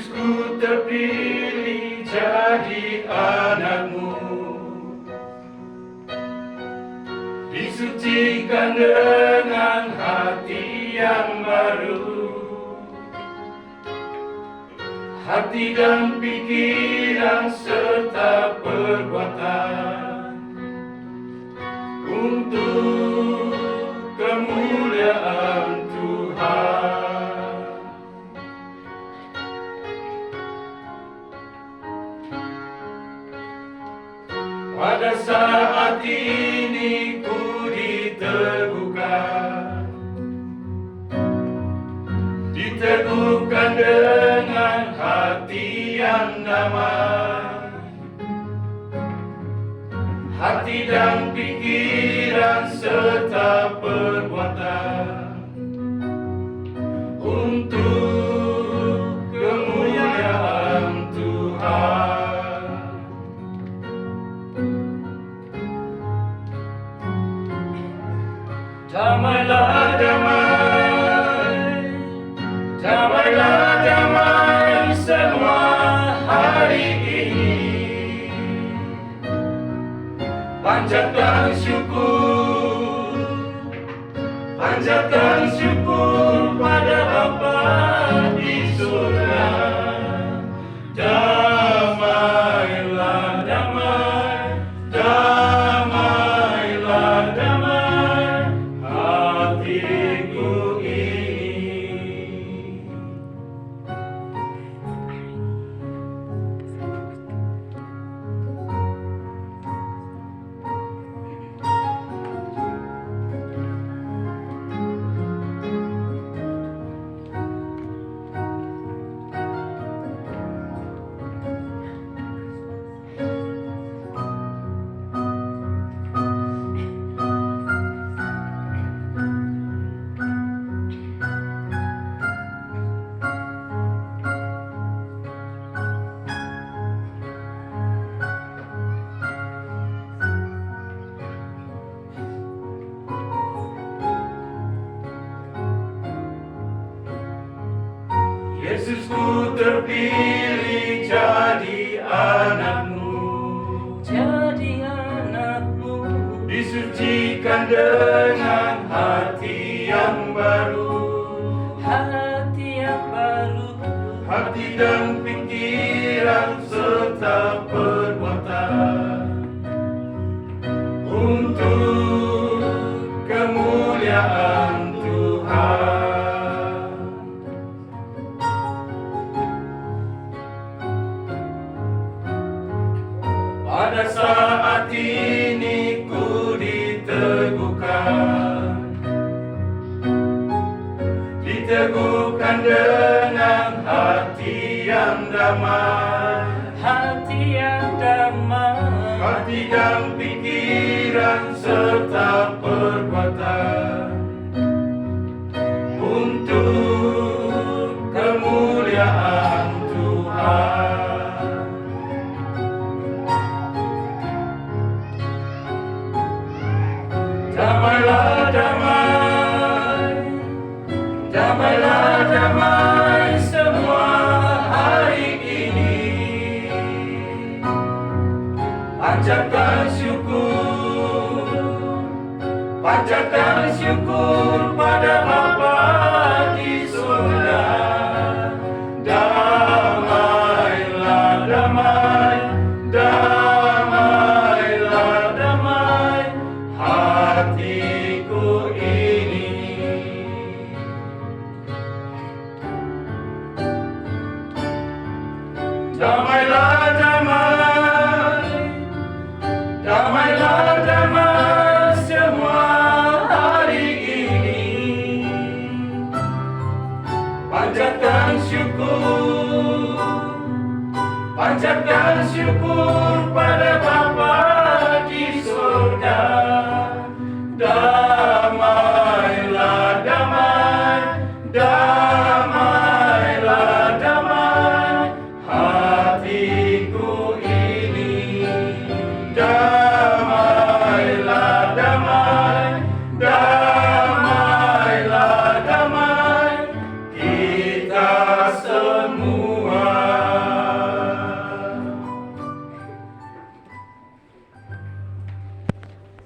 Yesusku terpilih jadi anakmu, disucikan dengan hati yang baru, hati dan pikiran serta perbuatan untuk kemuliaan Tuhan. Pada saat ini ku diteguhkan dengan hati yang damai, hati dan pikiran serta perbuatan untuk kemuliaan Tuhan. Damailah damai, damailah damai semua hari ini. Panjatkan syukur pada Bapa di surga. Damailah damai, damailah damai hatiku ini. Yesusku terpilih jadi anakmu, disucikan dengan hati yang baru, hati dan pikiran serta perbuatan untuk kemuliaan Tuhan. Pada saat ini ku diteguhkan dengan hati yang damai, hati dan pikiran serta perbuatan untuk kemuliaan Tuhan. Damailah damai, damailah damai semua hari ini. Panjatkan syukur pada Bapa di surga. Damailah damai, damailah damai hatiku ini. Damailah damai, damailah damai semua hari ini. Panjatkan syukur